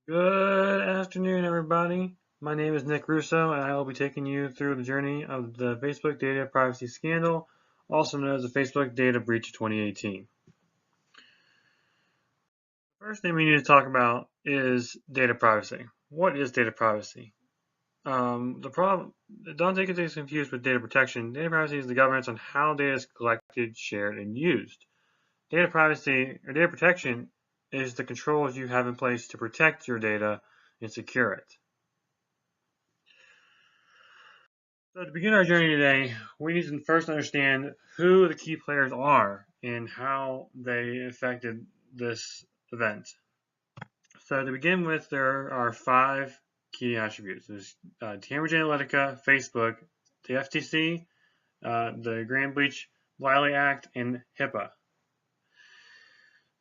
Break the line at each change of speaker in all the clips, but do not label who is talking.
Good afternoon, everybody. My name is Nick Russo, and I will be taking you through the journey of the Facebook data privacy scandal, also known as the Facebook data breach of 2018. First thing we need to talk about is data privacy. What is data privacy? The problem, don't get things confused with data protection. Data privacy is the governance on how data is collected, shared, and used. Data privacy or data protection is the controls you have in place to protect your data and secure it. So to begin our journey today, we need to first understand who the key players are and how they affected this event. So to begin with, there are 5 key attributes. There's Cambridge Analytica, Facebook, the FTC, the Grand Breach Wiley Act, and HIPAA.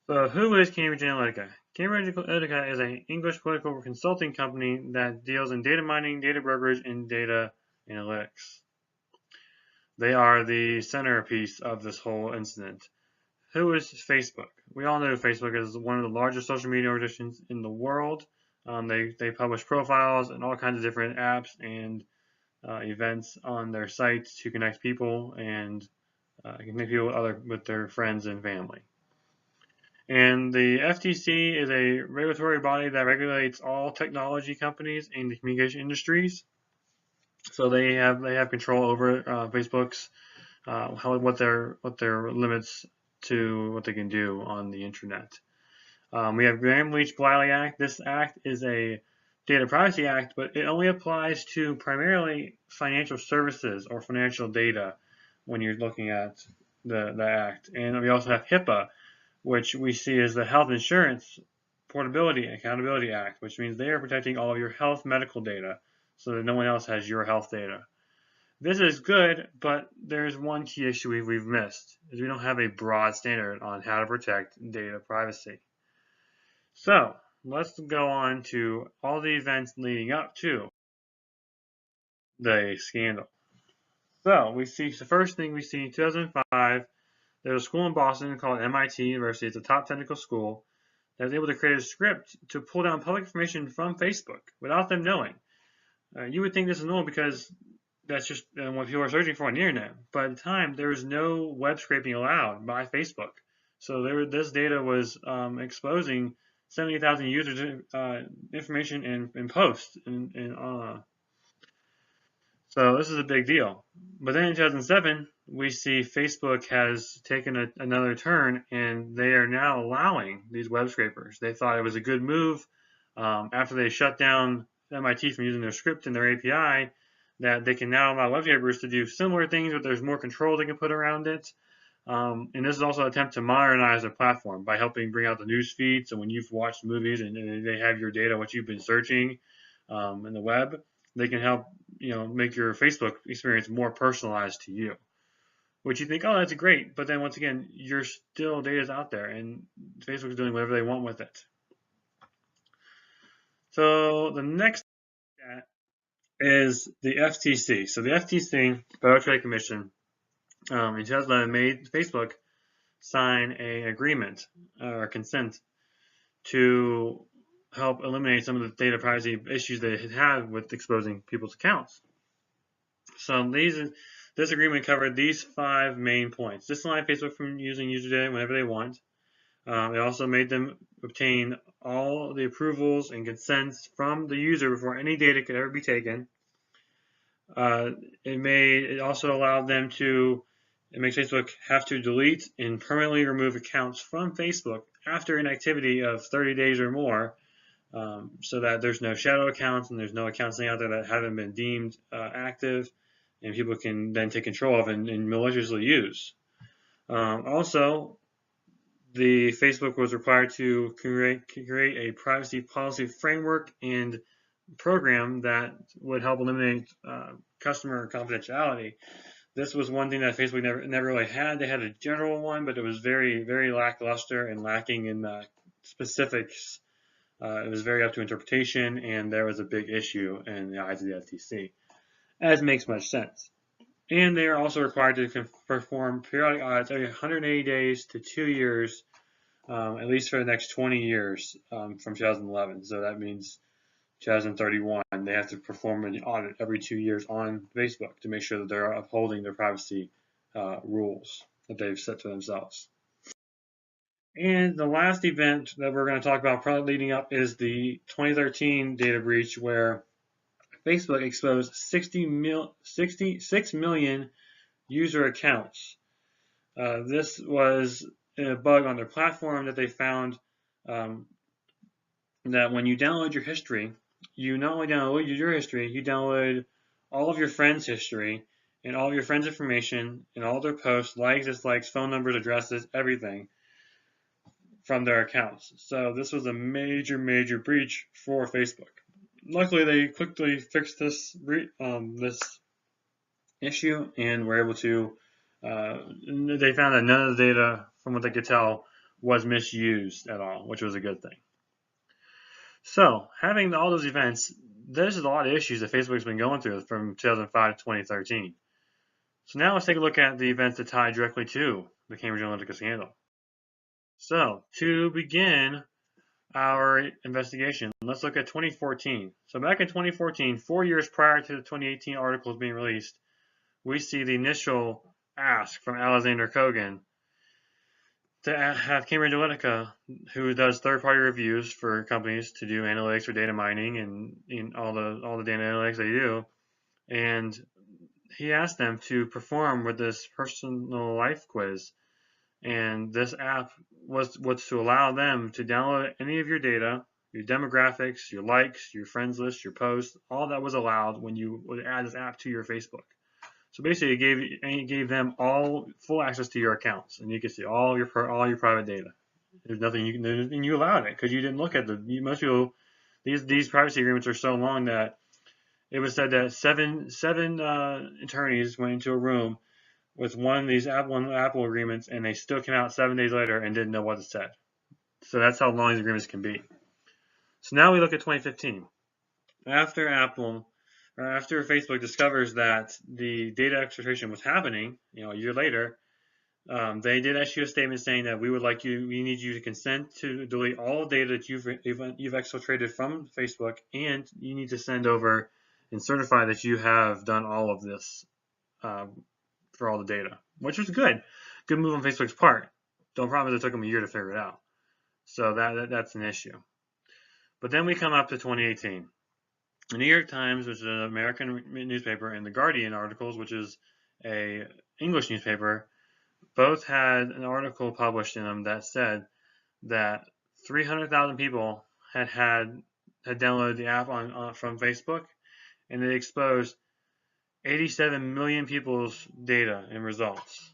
So who is Cambridge Analytica? Cambridge Analytica is an English political consulting company that deals in data mining, data brokerage, and data analytics. They are the centerpiece of this whole incident. Who is Facebook? We all know Facebook is one of the largest social media organizations in the world. They publish profiles and all kinds of different apps and events on their site to connect people and connect people with their friends and family. And the FTC is a regulatory body that regulates all technology companies in the communication industries. So they have control over Facebook's what their limits to what they can do on the internet. We have Graham-Leach-Bliley Act. This act is a data privacy act, but it only applies to primarily financial services or financial data when you're looking at the act. And we also have HIPAA, which we see as the Health Insurance Portability and Accountability Act, which means they are protecting all of your health medical data so that no one else has your health data. This is good, but there's one key issue we've missed, is we don't have a broad standard on how to protect data privacy. So let's go on to all the events leading up to the scandal. So we see the first thing we see in 2005, there's a school in Boston called MIT University. It's a top technical school that was able to create a script to pull down public information from Facebook without them knowing. You would think this is normal because that's just what people are searching for on the internet. But at the time, there was no web scraping allowed by Facebook. So this data was exposing 70,000 users' information in posts. So this is a big deal. But then in 2007, we see Facebook has taken another turn, and they are now allowing these web scrapers. They thought it was a good move after they shut down MIT from using their script and their API, that they can now allow web scrapers to do similar things, but there's more control they can put around it. And this is also an attempt to modernize their platform by helping bring out the news feed. So when you've watched movies and they have your data, what you've been searching in the web, they can help make your Facebook experience more personalized to you. Which you think, oh, that's great, but then once again, your still data's out there, and Facebook is doing whatever they want with it. So the next is the FTC. So the FTC, Federal Trade Commission, in 2011 made Facebook sign an agreement or consent to help eliminate some of the data privacy issues they had with exposing people's accounts. So this agreement covered these 5 main points. This allowed Facebook from using user data whenever they want. It also made them obtain all the approvals and consents from the user before any data could ever be taken. It also allowed them to make Facebook have to delete and permanently remove accounts from Facebook after an activity of 30 days or more, so that there's no shadow accounts and there's no accounts out there that haven't been deemed active, and people can then take control of and maliciously use. Also, the Facebook was required to create a privacy policy framework and program that would help eliminate customer confidentiality. This was one thing that Facebook never really had. They had a general one, but it was very, very lackluster and lacking in specifics. It was very up to interpretation, and there was a big issue in the eyes of the FTC, as makes much sense. And they are also required to perform periodic audits every 180 days to 2 years at least for the next 20 years from 2011. So that means 2031, they have to perform an audit every 2 years on Facebook to make sure that they're upholding their privacy rules that they've set to themselves. And the last event that we're going to talk about probably leading up is the 2013 data breach where Facebook exposed 66 million user accounts. This was a bug on their platform that they found that when you download your history, you not only download your history, you download all of your friends' history and all of your friends' information and all their posts, likes, dislikes, phone numbers, addresses, everything from their accounts. So this was a major, major breach for Facebook. Luckily, they quickly fixed this issue and were able to. They found that none of the data, from what they could tell, was misused at all, which was a good thing. So, having all those events, there's a lot of issues that Facebook's been going through from 2005 to 2013. So now let's take a look at the events that tie directly to the Cambridge Analytica scandal. So, to begin our investigation, let's look at 2014. So back in 2014, 4 years prior to the 2018 articles being released, we see the initial ask from Alexander Kogan to have Cambridge Analytica, who does third-party reviews for companies to do analytics or data mining and all the data analytics they do, and he asked them to perform with this personal life quiz. And this app was to allow them to download any of your data, your demographics, your likes, your friends list, your posts, all that was allowed when you would add this app to your Facebook. So basically, it gave them all full access to your accounts, and you could see all your private data. There's nothing you allowed it because you didn't look at most people. These privacy agreements are so long that it was said that seven attorneys went into a room with one of these Apple agreements, and they still came out 7 days later and didn't know what it said. So that's how long these agreements can be. So now we look at 2015. After Facebook discovers that the data exfiltration was happening, a year later, they did issue a statement saying that we need you to consent to delete all data that you've exfiltrated from Facebook, and you need to send over and certify that you have done all of this for all the data, which was good. Good move on Facebook's part. The problem is it took them a year to figure it out. So that's an issue. But then we come up to 2018. The New York Times, which is an American newspaper, and the Guardian articles, which is an English newspaper, both had an article published in them that said that 300,000 people had downloaded the app from Facebook, and it exposed 87 million people's data and results.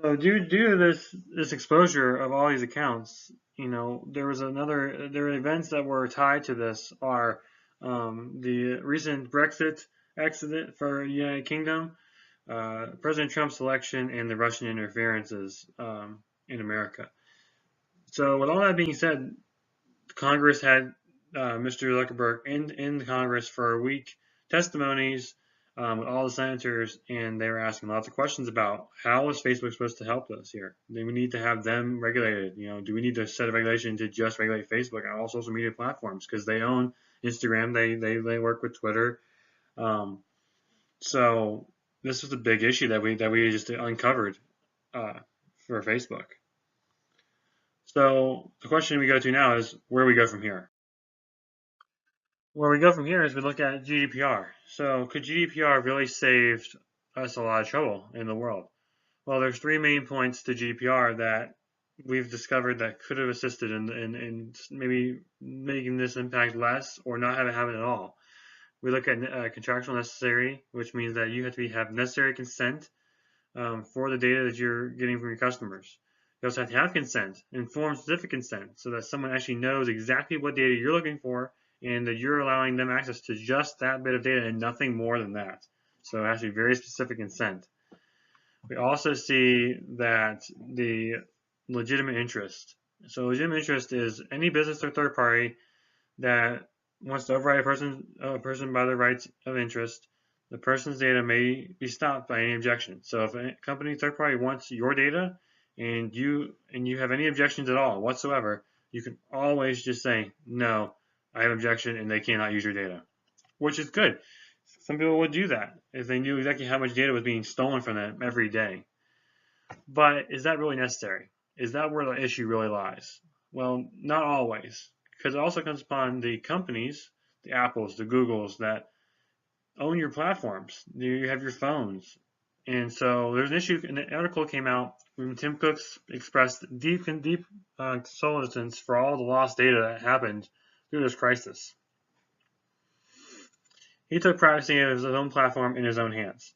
So due to this exposure of all these accounts, there were events that were tied to this are the recent Brexit accident for the United Kingdom, President Trump's election, and the Russian interferences in America. So with all that being said, Congress had Mr. Zuckerberg in Congress for a week, testimonies with all the senators, and they were asking lots of questions about how is Facebook supposed to help us here? Do we need to have them regulated? Do we need to set a regulation to just regulate Facebook and all social media platforms because they own Instagram, they work with Twitter. So this was a big issue that we just uncovered for Facebook. So the question we go to now is where we go from here. Where we go from here is we look at GDPR. So could GDPR really save us a lot of trouble in the world? Well, there's 3 main points to GDPR that we've discovered that could have assisted in maybe making this impact less or not have it happen at all. We look at contractual necessary, which means that you have to have necessary consent for the data that you're getting from your customers. You also have to have consent, informed specific consent, so that someone actually knows exactly what data you're looking for and that you're allowing them access to just that bit of data and nothing more than that. So it has to be very specific consent. We also see that the legitimate interest. So legitimate interest is any business or third party that wants to override a person by their rights of interest the person's data may be stopped by any objection. So if a company third party wants your data and you have any objections at all whatsoever, you can always just say, no, I have objection and they cannot use your data, which is good. Some people would do that if they knew exactly how much data was being stolen from them every day. But is that really necessary? Is that where the issue really lies? Well, not always, because it also comes upon the companies, the Apples, the Googles that own your platforms. You have your phones. And so there's an issue. An article came out when Tim Cook expressed deep condolences for all the lost data that happened through this crisis. He took privacy of his own platform in his own hands.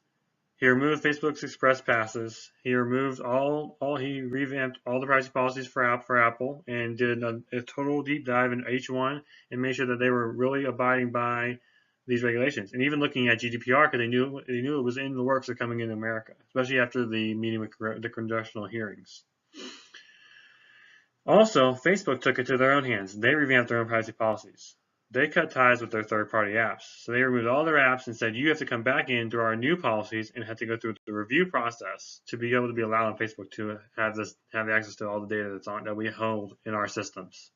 He removed Facebook's Express passes. He removed he revamped all the privacy policies for Apple and did a total deep dive into each one and made sure that they were really abiding by these regulations. And even looking at GDPR because they knew it was in the works of coming into America, especially after the meeting with the congressional hearings. Also, Facebook took it to their own hands. They revamped their own privacy policies. They cut ties with their third-party apps. So they removed all their apps and said, you have to come back in through our new policies and have to go through the review process to be able to be allowed on Facebook to have access to all the data that we hold in our systems.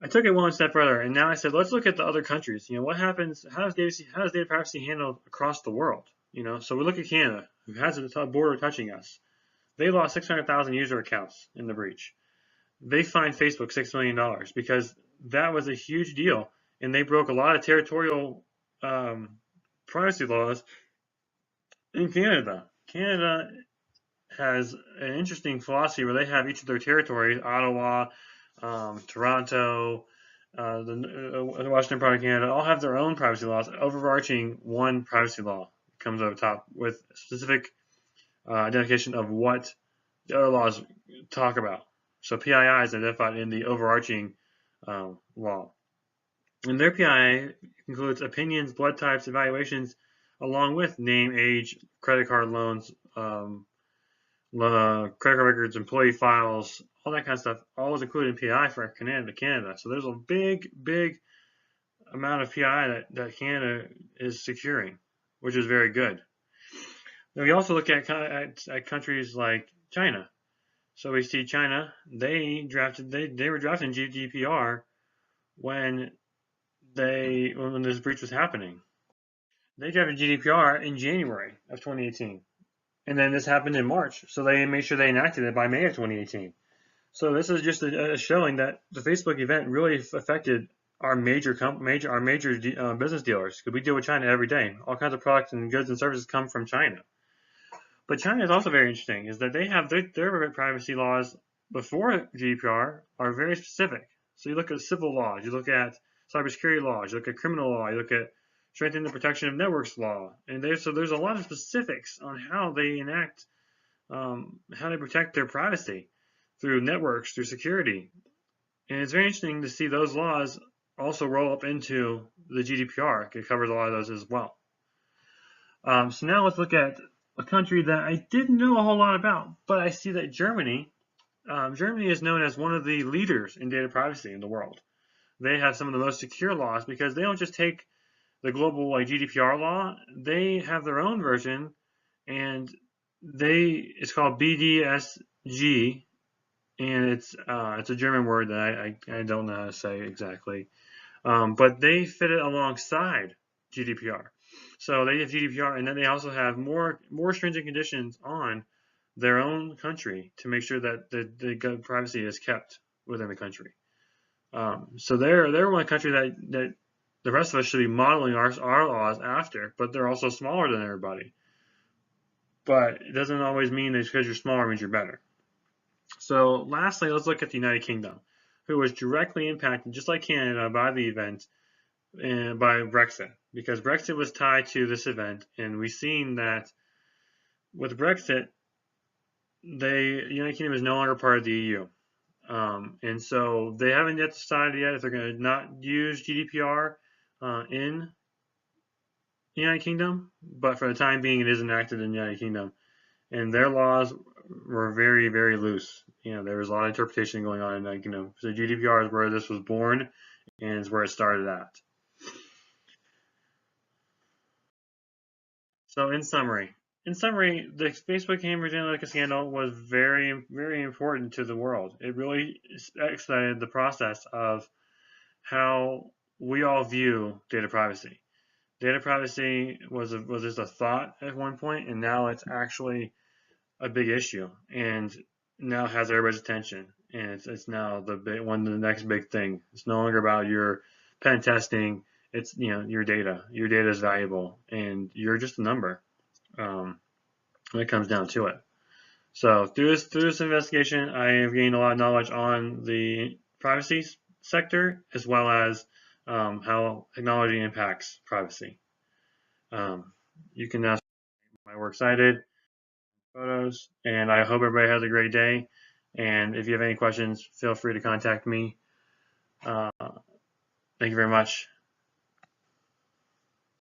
I took it one step further, and now I said, let's look at the other countries. What happens? How is data privacy handled across the world? So we look at Canada, who has a border touching us. They lost 600,000 user accounts in the breach. They fined Facebook $6 million because that was a huge deal, and they broke a lot of territorial privacy laws in Canada. Canada has an interesting philosophy where they have each of their territories, Ottawa, Toronto, the Western part of Canada, all have their own privacy laws. Overarching one privacy law comes over top with specific identification of what the other laws talk about. So PII is identified in the overarching law. And their PII includes opinions, blood types, evaluations, along with name, age, credit card loans, credit card records, employee files, all that kind of stuff, all is included in PII for Canada. So there's a big amount of PII that Canada is securing, which is very good. Now we also look at countries like China. So we see China, they were drafting GDPR when this breach was happening. They drafted GDPR in January of 2018. And then this happened in March. So they made sure they enacted it by May of 2018. So this is just showing that the Facebook event really affected our major business dealers, because we deal with China every day. All kinds of products and goods and services come from China. But China is also very interesting, is that they have their privacy laws before GDPR are very specific. So you look at civil laws, you look at cybersecurity laws, you look at criminal law, you look at strengthening the protection of networks law, and there's a lot of specifics on how they enact, how they protect their privacy through networks, through security. And it's very interesting to see those laws also roll up into the GDPR. It covers a lot of those as well. So now let's look at a country that I didn't know a whole lot about, but I see that Germany is known as one of the leaders in data privacy in the world. They have some of the most secure laws because they don't just take the global GDPR law. They have their own version, and it's called BDSG, and it's a German word that I don't know how to say exactly, but they fit it alongside GDPR. So they have GDPR, and then they also have more stringent conditions on their own country to make sure that the privacy is kept within the country. So they're one country that the rest of us should be modeling our laws after, but they're also smaller than everybody. But it doesn't always mean that because you're smaller means you're better. So lastly, let's look at the United Kingdom, who was directly impacted, just like Canada, by the event and by Brexit, because Brexit was tied to this event, and we've seen that with Brexit, the United Kingdom is no longer part of the EU. And so they haven't yet decided yet if they're going to not use GDPR in the United Kingdom, but for the time being, it is enacted in the United Kingdom. And their laws were very, very loose. There was a lot of interpretation going on in the United Kingdom. So GDPR is where this was born and is where it started at. So in summary, the Facebook Cambridge Analytica scandal was very, very important to the world. It really expedited the process of how we all view data privacy. Data privacy was just a thought at one point, and now it's actually a big issue, and now has everybody's attention. And it's now the next big thing. It's no longer about your pen testing. It's your data. Your data is valuable, and you're just a number when it comes down to it. So through this investigation, I have gained a lot of knowledge on the privacy sector as well as how technology impacts privacy. You can now see my works cited, photos, and I hope everybody has a great day. And if you have any questions, feel free to contact me. Thank you very much.